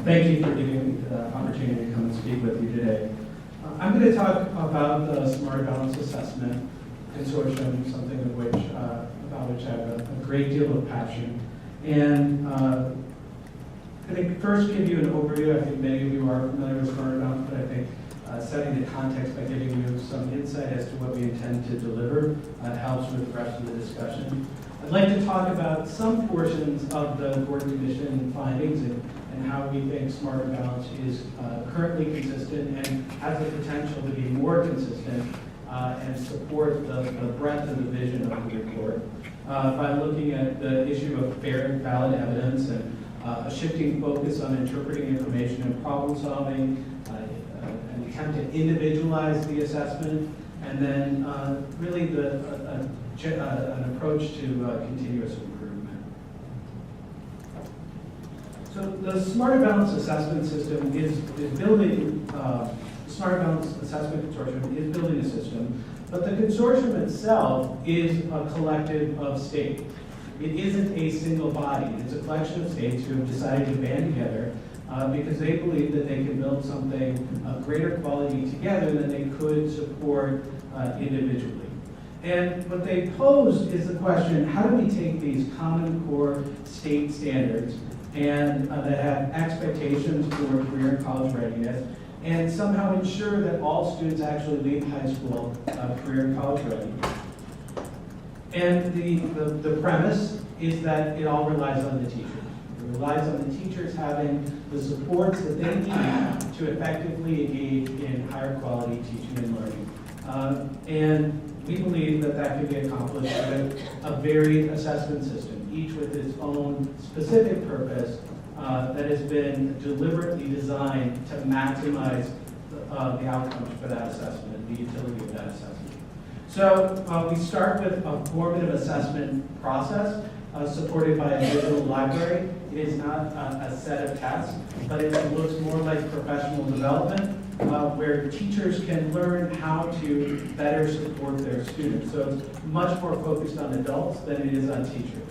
Thank you for giving me the opportunity to come and speak with you today. I'm going to talk about the Smart Balance Assessment Consortium, something of which, about which I have a great deal of passion. And I'm going to first give you an overview. I think many of you are familiar with Smart Balance, but I think setting the context by giving you some insight as to what we intend to deliver helps with the rest of the discussion. I'd like to talk about some portions of the Gordon Commission findings and how we think Smarter Balance is currently consistent and has the potential to be more consistent and support the breadth of the vision of the report by looking at the issue of fair and valid evidence and a shifting focus on interpreting information and problem solving, an attempt to individualize the assessment, and then really an approach to continuous improvement. So the Smarter Balance Assessment System is building, the Smarter Balance Assessment Consortium is building a system, but the consortium itself is a collective of states. It isn't a single body. It's a collection of states who have decided to band together because they believe that they can build something of greater quality together than they could support individually. And what they posed is the question, how do we take these common core state standards and that have expectations for career and college readiness and somehow ensure that all students actually leave high school career and college ready? And the premise is that it all relies on the teachers. It relies on the teachers having the supports that they need to effectively engage in higher quality teaching and learning. And we believe that that can be accomplished with a varied assessment system, each with its own specific purpose that has been deliberately designed to maximize the outcomes for that assessment, the utility of that assessment. So we start with a formative assessment process supported by a digital library. It is not a set of tests, but it looks more like professional development where teachers can learn how to better support their students. So it's much more focused on adults than it is on teachers.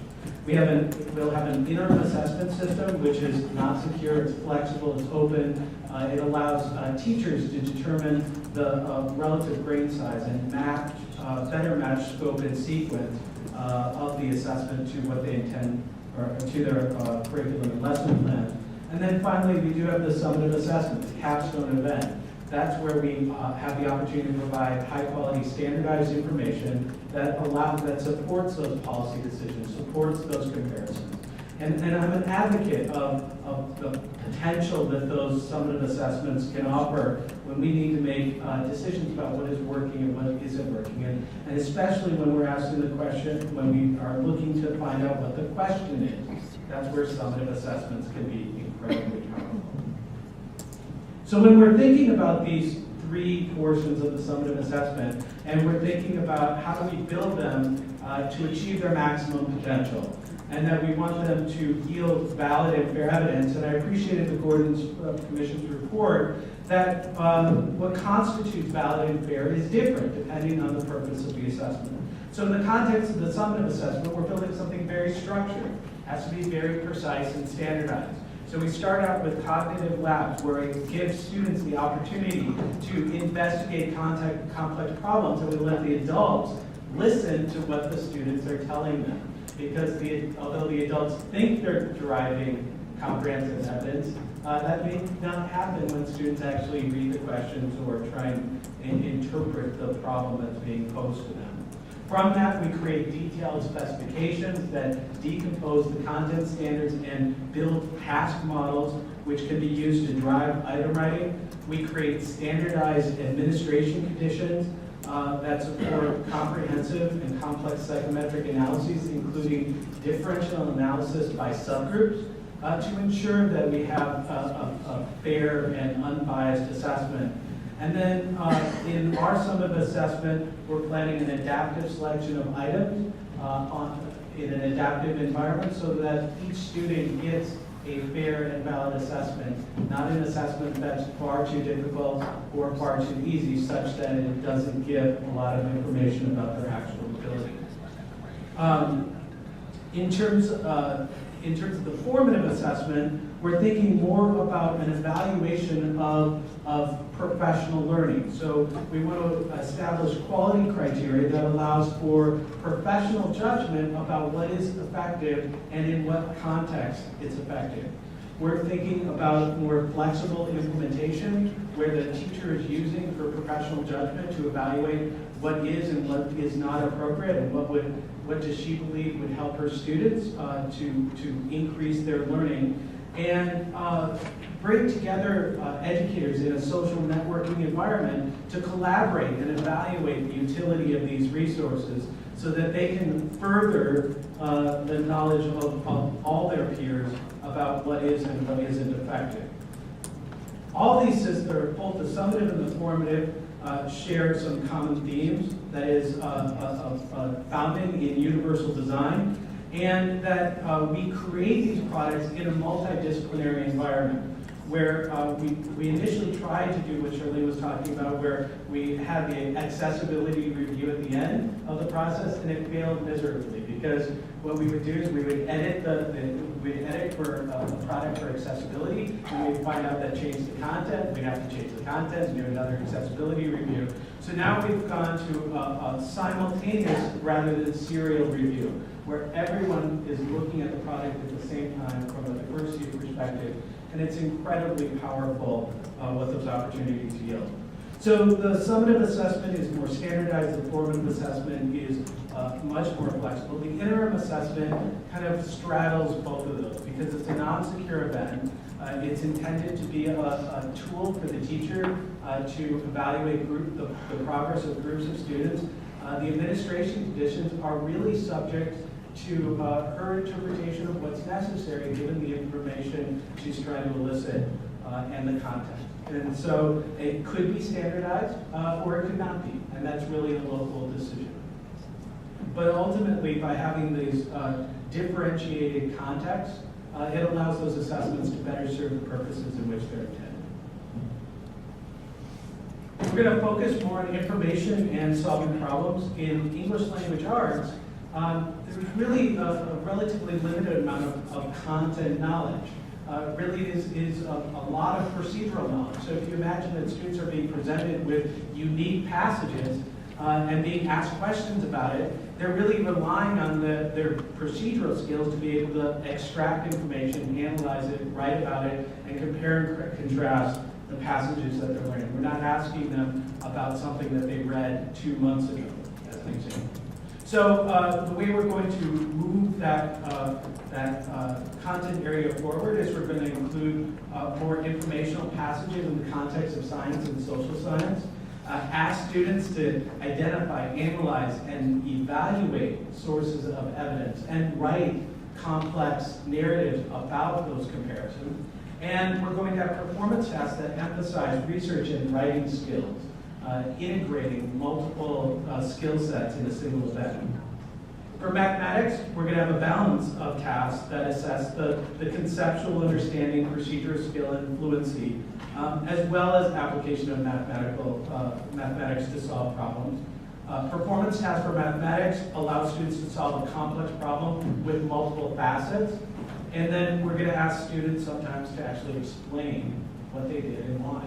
We'll have an interim assessment system, which is not secure, it's flexible, it's open. It allows teachers to determine the relative grain size and better match scope and sequence of the assessment to what they intend, or to their curriculum and lesson plan. And then finally, we do have the summative assessment, the capstone event. That's where we have the opportunity to provide high-quality, standardized information that supports those policy decisions, supports those comparisons. And I'm an advocate of the potential that those summative assessments can offer when we need to make decisions about what is working and what isn't working. And especially when we're asking the question, when we are looking to find out what the question is, that's where summative assessments can be incredibly powerful. So when we're thinking about these three portions of the summative assessment, and we're thinking about how do we build them to achieve their maximum potential, and that we want them to yield valid and fair evidence, and I appreciated the Gordon's Commission's report that what constitutes valid and fair is different depending on the purpose of the assessment. So in the context of the summative assessment, we're building something very structured. It has to be very precise and standardized. So we start out with cognitive labs where it gives students the opportunity to investigate complex problems, and we let the adults listen to what the students are telling them. Because although the adults think they're deriving comprehensive evidence, that may not happen when students actually read the questions or try and interpret the problem that's being posed to them. From that, we create detailed specifications that decompose the content standards and build task models which can be used to drive item writing. We create standardized administration conditions that support comprehensive and complex psychometric analyses, including differential analysis by subgroups, to ensure that we have a fair and unbiased assessment. And then in our summative assessment, we're planning an adaptive selection of items in an adaptive environment so that each student gets a fair and valid assessment, not an assessment that's far too difficult or far too easy such that it doesn't give a lot of information about their actual ability. In terms of in terms of the formative assessment, we're thinking more about an evaluation of professional learning. So we want to establish quality criteria that allows for professional judgment about what is effective and in what context it's effective. We're thinking about more flexible implementation where the teacher is using for professional judgment to evaluate what is and what is not appropriate and what does she believe would help her students to increase their learning, and bring together educators in a social networking environment to collaborate and evaluate the utility of these resources so that they can further the knowledge of all their peers about what is and what isn't effective. All these systems, both the summative and the formative, share some common themes, that is founding in universal design, and that we create these products in a multidisciplinary environment where we initially tried to do what Shirley was talking about, where we had the accessibility review at the end of the process, and it failed miserably because what we would do is we would edit we'd edit for a product for accessibility, and we'd find out that changed the content. We'd have to change the content and do another accessibility review. So now we've gone to a simultaneous rather than serial review, where everyone is looking at the product at the same time from a diversity perspective. And it's incredibly powerful what those opportunities yield. So the summative assessment is more standardized, the formative assessment is much more flexible. The interim assessment kind of straddles both of those because it's a non-secure event. It's intended to be a tool for the teacher to evaluate the progress of groups of students. The administration conditions are really subject to her interpretation of what's necessary given the information she's trying to elicit and the content. And so it could be standardized or it could not be, and that's really a local decision. But ultimately, by having these differentiated contexts, it allows those assessments to better serve the purposes in which they're intended. We're going to focus more on information and solving problems. In English language arts, there's really a relatively limited amount of content knowledge. Really is a lot of procedural knowledge. So if you imagine that students are being presented with unique passages and being asked questions about it, they're really relying on their procedural skills to be able to extract information, analyze it, write about it, and compare and contrast the passages that they're learning. We're not asking them about something that they read 2 months ago, as an example. So the way we're going to move that content area forward is we're going to include more informational passages in the context of science and social science. Ask students to identify, analyze, and evaluate sources of evidence and write complex narratives about those comparisons. And we're going to have performance tests that emphasize research and writing skills. Integrating multiple skill sets in a single event. For mathematics, we're going to have a balance of tasks that assess the conceptual understanding, procedural skill, and fluency, as well as application of mathematics to solve problems. Performance tasks for mathematics allow students to solve a complex problem with multiple facets, and then we're going to ask students sometimes to actually explain what they did and why.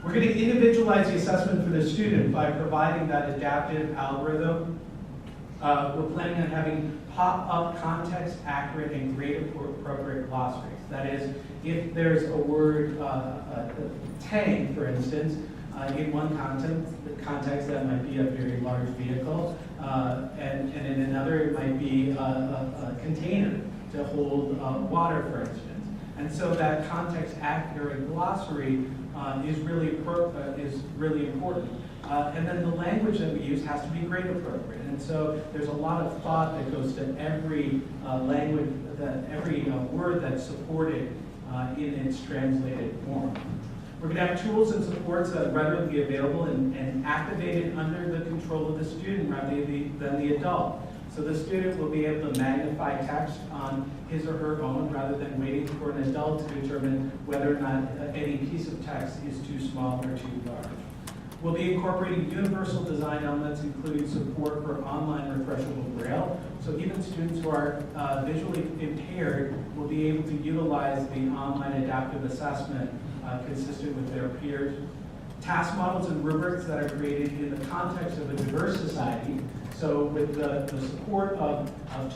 We're going to individualize the assessment for the student by providing that adaptive algorithm. We're planning on having pop-up context-accurate and grade-appropriate glossaries. That is, if there's a word, tank, for instance, in one context that might be a very large vehicle, and in another it might be a container to hold water, for instance. And so that context-accurate glossary is really important. And then the language that we use has to be grade appropriate. And so there's a lot of thought that goes to every language, every word that's supported in its translated form. We're going to have tools and supports that are readily available and activated under the control of the student rather than the adult. So the student will be able to magnify text on his or her own rather than waiting for an adult to determine whether or not any piece of text is too small or too large. We'll be incorporating universal design elements, including support for online refreshable braille. So even students who are visually impaired will be able to utilize the online adaptive assessment consistent with their peers. Task models and rubrics that are created in the context of a diverse society. So with the support of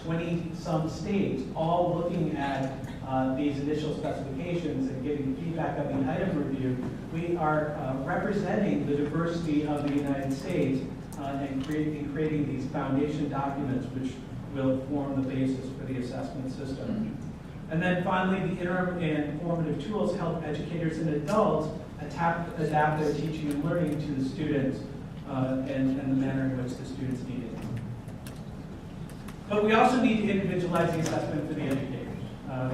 20-some states, all looking at these initial specifications and giving feedback on the item review, we are representing the diversity of the United States and creating these foundation documents which will form the basis for the assessment system. And then finally, the interim and formative tools help educators and adults adapt their teaching and learning to the students and the manner in which the students need it. But we also need to individualize the assessment for the educators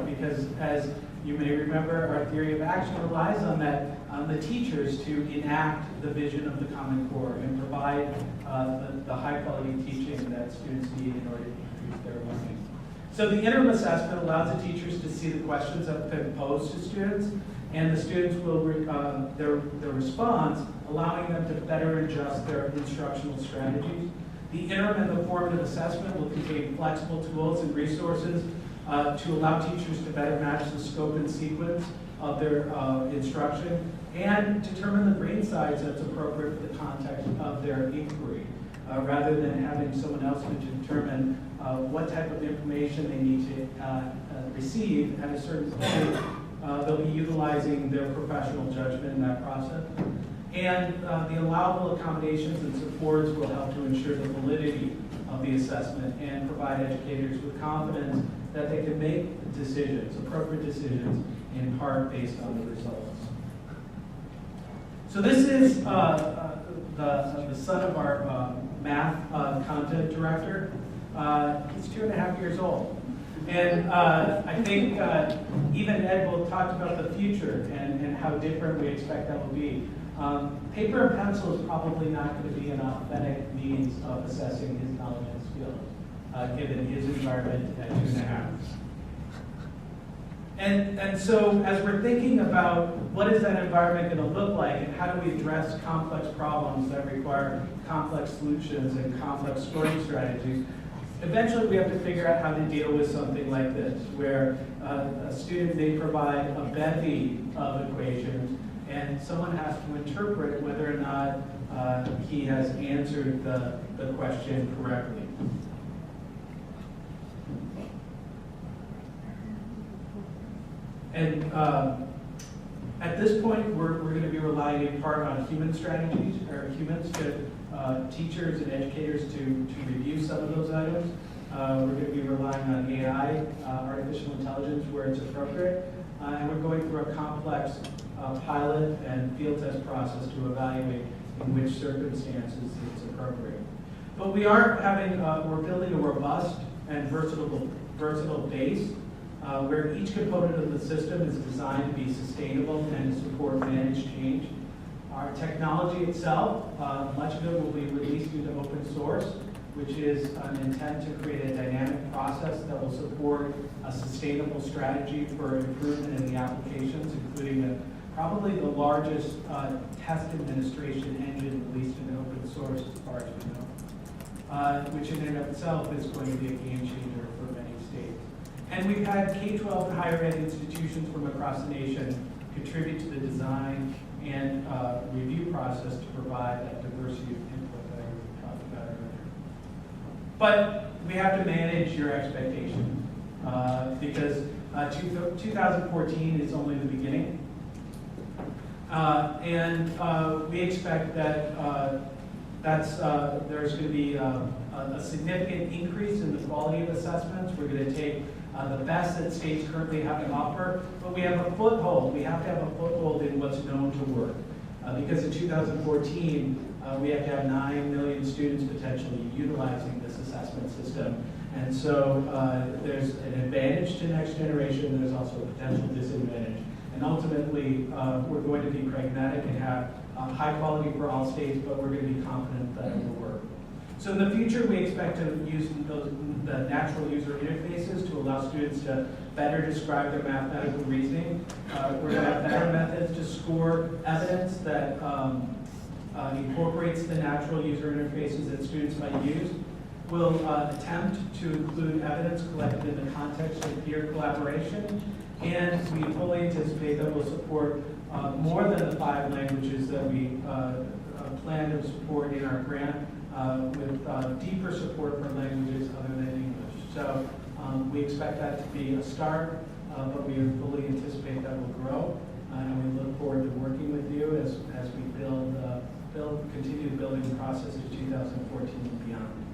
because, as you may remember, our theory of action relies on the teachers to enact the vision of the Common Core and provide the high-quality teaching that students need in order to increase their learning. So the interim assessment allows the teachers to see the questions that have been posed to students, and the students will, their response, allowing them to better adjust their instructional strategies. The interim and the formative assessment will contain flexible tools and resources to allow teachers to better match the scope and sequence of their instruction and determine the brain size that's appropriate for the context of their inquiry, rather than having someone else to determine what type of information they need to receive at a certain point. They'll be utilizing their professional judgment in that process. And the allowable accommodations and supports will help to ensure the validity of the assessment and provide educators with confidence that they can make decisions, appropriate decisions, in part based on the results. So this is the son of our math content director. He's 2.5 years old. And I think even Ed will talk about the future and how different we expect that will be. Paper and pencil is probably not going to be an authentic means of assessing his knowledge and skills, given his environment at 2.5. And so as we're thinking about what is that environment going to look like and how do we address complex problems that require complex solutions and complex scoring strategies, eventually we have to figure out how to deal with something like this, where a student may provide a bevy of equations and someone has to interpret whether or not he has answered the question correctly. And at this point, we're going to be relying in part on human strategies, or humans to teachers and educators to review some of those items. We're going to be relying on AI, artificial intelligence, where it's appropriate. And we're going through a complex pilot and field test process to evaluate in which circumstances it's appropriate. But we are we're building a robust and versatile base where each component of the system is designed to be sustainable and to support managed change. Our technology itself, much of it will be released into open source, which is an intent to create a dynamic process that will support a sustainable strategy for improvement in the applications, including probably the largest test administration engine released in open source as far as we know, which in and of itself is going to be a game changer for many states. And we've had K-12 and higher ed institutions from across the nation contribute to the design and review process to provide that diversity of input that I talked about earlier. But we have to manage your expectations because 2014 is only the beginning. And we expect that there's going to be a significant increase in the quality of assessments. We're going to take the best that states currently have to offer, but we have a foothold. We have to have a foothold in what's known to work. Because in 2014, we have to have 9 million students potentially utilizing this assessment system. And so there's an advantage to next generation, there's also a potential disadvantage. And ultimately, we're going to be pragmatic and have high quality for all states, but we're going to be confident that it will work. So in the future, we expect to use the natural user interfaces to allow students to better describe their mathematical reasoning. We're going to have better methods to score evidence that incorporates the natural user interfaces that students might use. We'll attempt to include evidence collected in the context of peer collaboration, and we fully anticipate that we'll support more than the 5 languages that we plan to support in our grant, with deeper support for languages other than English. So we expect that to be a start, but we fully anticipate that will grow, and we look forward to working with you as we continue building the process of 2014 and beyond.